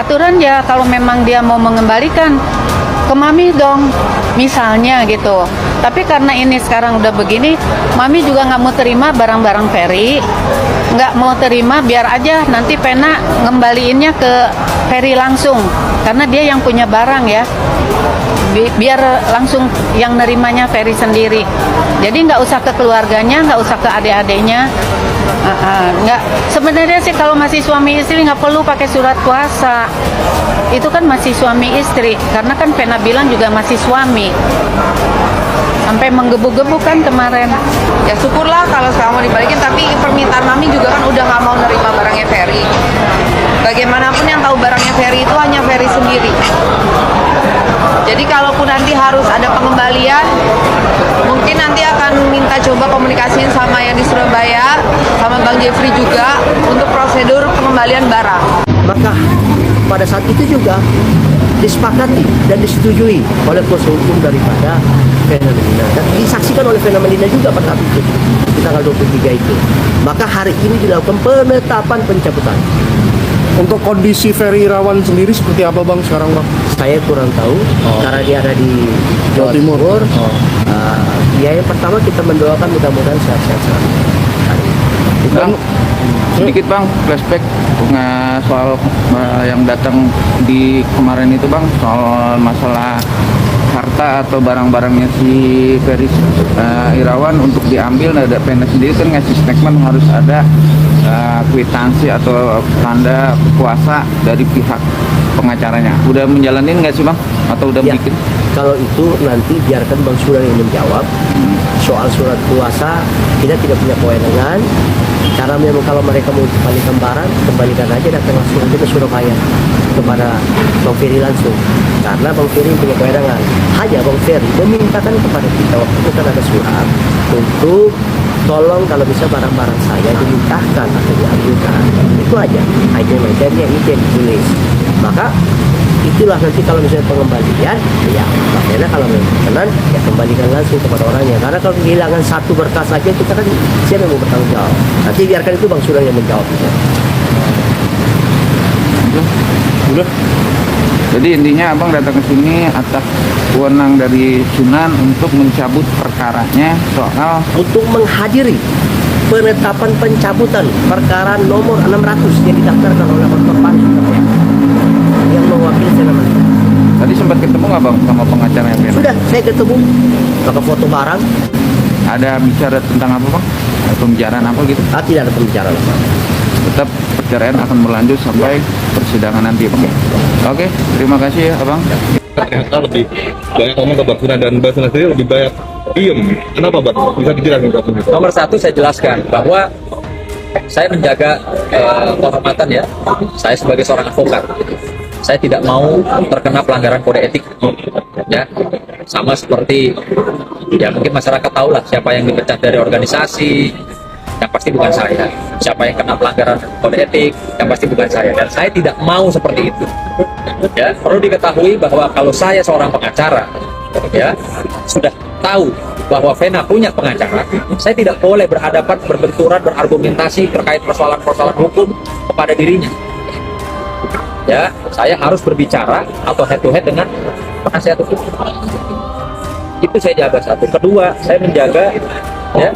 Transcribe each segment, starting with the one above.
aturan ya kalau memang dia mau mengembalikan ke Mami dong, misalnya gitu. Tapi karena ini sekarang udah begini, Mami juga nggak mau terima barang-barang Ferry, nggak mau terima, biar aja nanti Vena ngembaliinnya ke Ferry langsung, karena dia yang punya barang ya. Biar langsung yang nerimanya Ferry sendiri. Jadi nggak usah ke keluarganya, nggak usah ke adik-adiknya. Nggak. Sebenarnya sih kalau masih suami istri nggak perlu pakai surat kuasa. Itu kan masih suami istri, karena kan Vena bilang juga masih suami. Sampai menggebu-gebu kan kemarin. Ya syukurlah kalau sekarang mau dibalikin, tapi permintaan Mami juga kan udah nggak mau nerima barangnya Ferry. Bagaimanapun yang tahu barangnya Ferry itu hanya Ferry sendiri. Jadi kalaupun nanti harus ada pengembalian, mungkin nanti akan minta coba komunikasiin sama yang di Surabaya, sama Bang Jeffrey juga untuk prosedur pengembalian barang. Maka pada saat itu juga disepakati dan disetujui oleh kuasa hukum daripada Vena Melinda dan disaksikan oleh Vena Melinda juga pada saat itu di tanggal 23 itu. Maka hari ini dilakukan penetapan pencabutan. Untuk kondisi Ferry Irawan sendiri seperti apa Bang sekarang Bang? Saya kurang tahu karena dia ada di Jawa Timur. Ya yang pertama kita mendoakan mudah-mudahan sehat-sehat selalu. Bang, sedikit Bang, flashback soal yang datang di kemarin itu Bang, soal masalah harta atau barang-barangnya si Ferry Irawan untuk diambil. Ada Vena sendiri kan ngasih statement harus ada kwitansi atau tanda kuasa dari pihak pengacaranya. Udah menjalanin nggak sih Bang? Atau udah Ya, bikin? kalau itu nanti biarkan Bang Suran yang menjawab. Soal surat kuasa kita tidak punya kewenangan. Karena memang kalau mereka mau kembalikan barang, kembalikan aja, datang langsung aja ke Surabaya kepada Bang Ferry langsung. Karena Bang Ferry punya kewenangan. Hanya Bang Ferry memintakan kepada kita waktu itu kan ada surat untuk tolong kalau bisa barang-barang saya dimintahkan atau diambilkan. Itu aja materinya izin ditulis. Maka itulah nanti kalau misalnya pengembalian, ya Mbak Vena kalau memang ya kembalikan langsung kepada orangnya. Karena kalau kehilangan satu berkas saja kita kan siapa yang mau bertanggung jawab. Nanti biarkan itu Bang Suran yang menjawab. Udah. Jadi intinya Abang datang ke sini atas wewenang dari Sunan untuk mencabut perkaranya soal Untuk menghadiri penetapan pencabutan perkara nomor 600 yang didaftarkan oleh Dr. Pansu yang mewakili Vena Melinda. tadi sempat ketemu nggak Bang sama pengacaranya Vena? Sudah, saya ketemu, maka foto barang. Ada bicara tentang apa Bang? Pembicaraan apa gitu? Tidak ada pembicaraan. Tetap perceraian akan berlanjut sampai persidangan nanti Bang. Oke, terima kasih ya Abang. Ternyata lebih banyak ngomong ke Mbak Vena dan Mbak Vena sendiri lebih banyak diem. Kenapa Mbak? Bisa dijelaskan Mbak Vena? Nomor satu saya jelaskan bahwa saya menjaga kehormatan ya. Saya sebagai seorang advokat, saya tidak mau terkena pelanggaran kode etik. Ya, sama seperti ya mungkin masyarakat tahu lah siapa yang dipecat dari organisasi, yang pasti bukan saya. Siapa yang kena pelanggaran kode etik, yang pasti bukan saya. Dan saya tidak mau seperti itu. Ya, perlu diketahui bahwa kalau saya seorang pengacara, ya sudah tahu bahwa Vena punya pengacara, saya tidak boleh berhadapan, berbenturan, berargumentasi terkait persoalan-persoalan hukum kepada dirinya. Ya, saya harus berbicara atau head to head dengan penasihat hukum. Itu saya jaga satu. Kedua, saya menjaga ya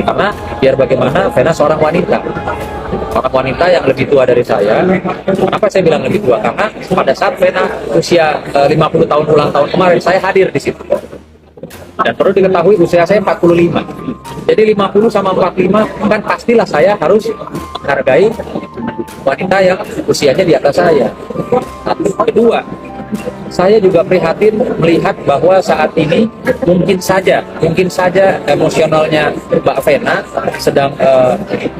karena biar bagaimana Vena seorang wanita yang lebih tua dari saya. Kenapa saya bilang lebih tua? Karena pada saat Vena usia 50 tahun ulang tahun kemarin, saya hadir di situ. Dan perlu diketahui usia saya 45. Jadi 50 sama 45 kan pastilah saya harus menghargai wanita yang usianya di atas saya. Satu. Kedua, saya juga prihatin melihat bahwa saat ini mungkin saja emosionalnya Mbak Vena sedang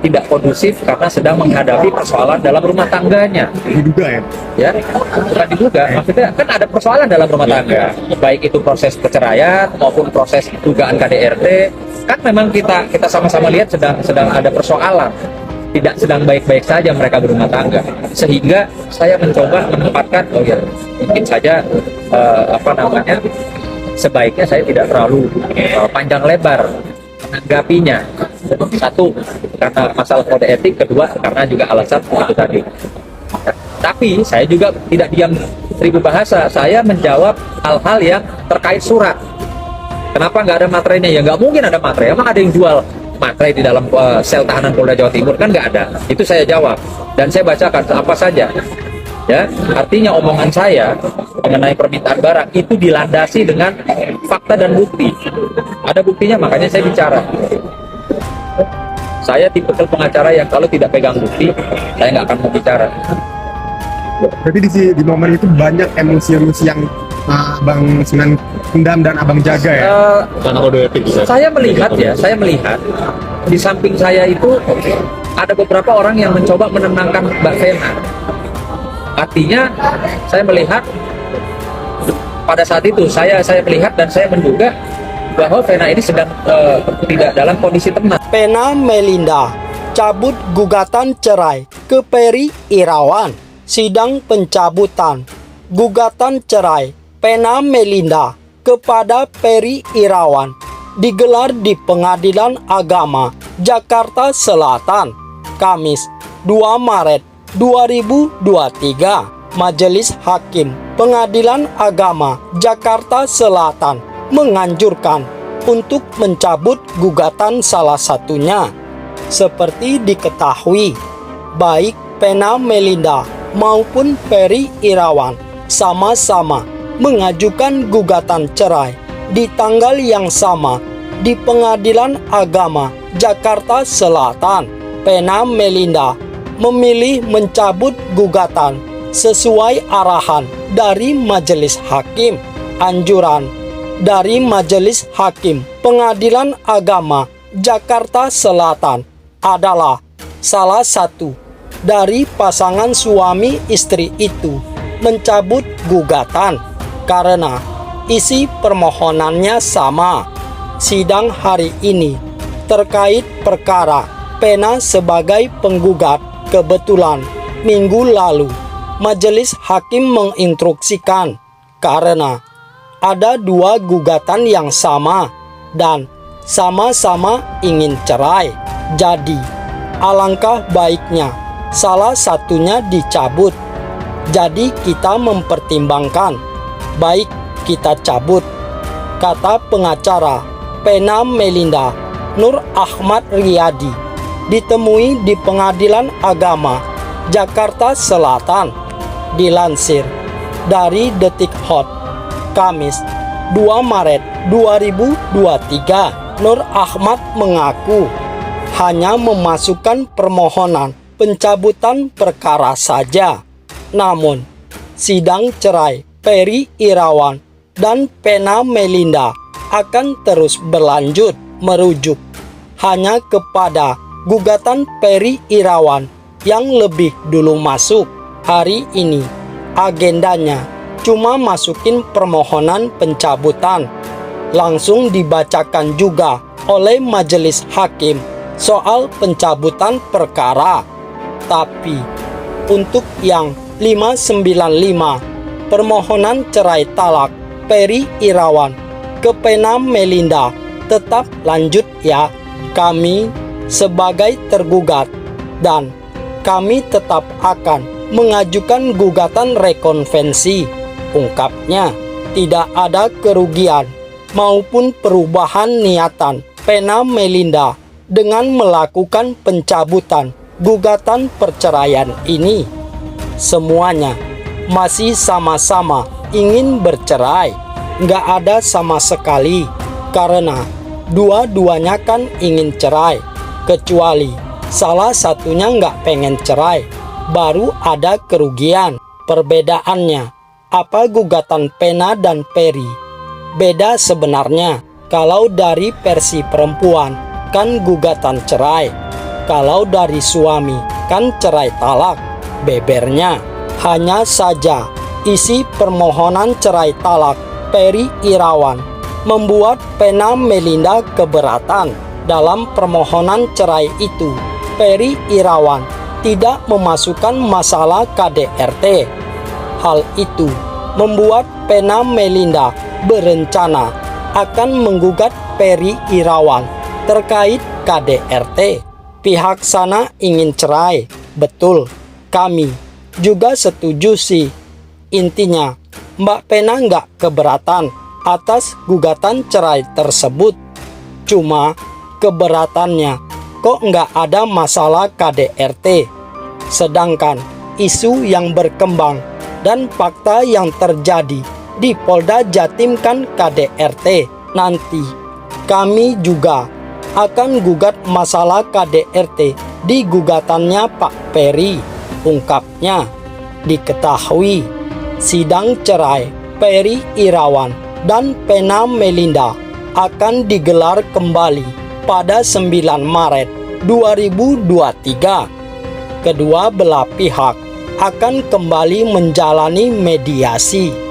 tidak kondusif karena sedang menghadapi persoalan dalam rumah tangganya. Diduga ya? Ya, bukan diduga, maksudnya kan ada persoalan dalam rumah tangga, baik itu proses perceraian maupun proses dugaan KDRT. Kan memang kita sama-sama lihat sedang ada persoalan. Tidak sedang baik-baik saja mereka berumah tangga, sehingga saya mencoba menempatkan mungkin saja sebaiknya saya tidak terlalu panjang lebar menanggapinya. Satu, karena masalah kode etik. Kedua, karena juga alasan itu tadi. Tapi Tapi saya juga tidak diam seribu bahasa. Saya menjawab hal-hal yang terkait surat. Kenapa nggak ada materainya? Ya nggak mungkin ada materai. Emang ada yang jual materai di dalam sel tahanan Polda Jawa Timur? Kan nggak ada. Itu saya jawab dan saya bacakan apa saja. Ya, artinya omongan saya mengenai permintaan barang itu dilandasi dengan fakta dan bukti. Ada buktinya, makanya saya bicara. Saya tipe pengacara yang kalau tidak pegang bukti, saya nggak akan mau bicara. Berarti di momen itu banyak emosi-emosi yang Abang Sunan pendam dan Abang jaga ya? Karena kode etik. Saya melihat di samping saya itu ada beberapa orang yang mencoba menenangkan Mbak Vena. Artinya saya melihat pada saat itu saya melihat dan saya menduga bahwa Vena ini sedang tidak dalam kondisi tenang. Pena Melinda cabut gugatan cerai ke Peri Irawan. Sidang pencabutan gugatan cerai Pena Melinda kepada Peri Irawan digelar di Pengadilan Agama Jakarta Selatan, Kamis 2 Maret 2023. Majelis Hakim Pengadilan Agama Jakarta Selatan menganjurkan untuk mencabut gugatan salah satunya. Seperti diketahui, baik Pena Melinda maupun Peri Irawan sama-sama mengajukan gugatan cerai di tanggal yang sama di Pengadilan Agama Jakarta Selatan. Pena Melinda memilih mencabut gugatan sesuai arahan dari Majelis Hakim. Anjuran dari Majelis Hakim Pengadilan Agama Jakarta Selatan adalah salah satu dari pasangan suami istri itu mencabut gugatan karena isi permohonannya sama. Sidang hari ini terkait perkara Pena sebagai penggugat. Kebetulan minggu lalu Majelis Hakim menginstruksikan karena ada 2 gugatan yang sama dan sama-sama ingin cerai. Jadi alangkah baiknya salah satunya dicabut. Jadi kita mempertimbangkan, baik kita cabut, kata pengacara Pena Melinda Nur Ahmad Riyadi ditemui di Pengadilan Agama Jakarta Selatan. Dilansir dari Detik Hot, Kamis 2 Maret 2023, Nur Ahmad mengaku hanya memasukkan permohonan pencabutan perkara saja. Namun, sidang cerai Peri Irawan dan Pena Melinda akan terus berlanjut merujuk hanya kepada gugatan Peri Irawan yang lebih dulu masuk. Hari ini agendanya cuma masukin permohonan pencabutan. Langsung dibacakan juga oleh Majelis Hakim soal pencabutan perkara. Tapi untuk yang 595 permohonan cerai talak Peri Irawan ke Pena Melinda tetap lanjut ya. Kami sebagai tergugat dan kami tetap akan mengajukan gugatan rekonvensi, ungkapnya. Tidak ada kerugian maupun perubahan niatan Pena Melinda dengan melakukan pencabutan gugatan perceraian ini. Semuanya masih sama-sama ingin bercerai, nggak ada sama sekali, karena dua-duanya kan ingin cerai, kecuali salah satunya nggak pengen cerai, baru ada kerugian. Perbedaannya, apa gugatan Pena dan Peri? Beda sebenarnya. Kalau dari versi perempuan kan gugatan cerai, kalau dari suami kan cerai talak. Bebernya hanya saja isi permohonan cerai talak Peri Irawan membuat Pena Melinda keberatan. Dalam permohonan cerai itu, Peri Irawan tidak memasukkan masalah KDRT. Hal itu membuat Pena Melinda berencana akan menggugat Peri Irawan terkait KDRT. Pihak sana ingin cerai, betul. Kami juga setuju sih. Intinya, Mbak Pena nggak keberatan atas gugatan cerai tersebut. Cuma keberatannya kok nggak ada masalah KDRT. Sedangkan isu yang berkembang dan fakta yang terjadi di Polda Jatim kan KDRT. Nanti kami juga akan gugat masalah KDRT di gugatannya Pak Peri, ungkapnya. Diketahui sidang cerai Peri Irawan dan Pena Melinda akan digelar kembali pada 9 Maret 2023. Kedua belah pihak akan kembali menjalani mediasi.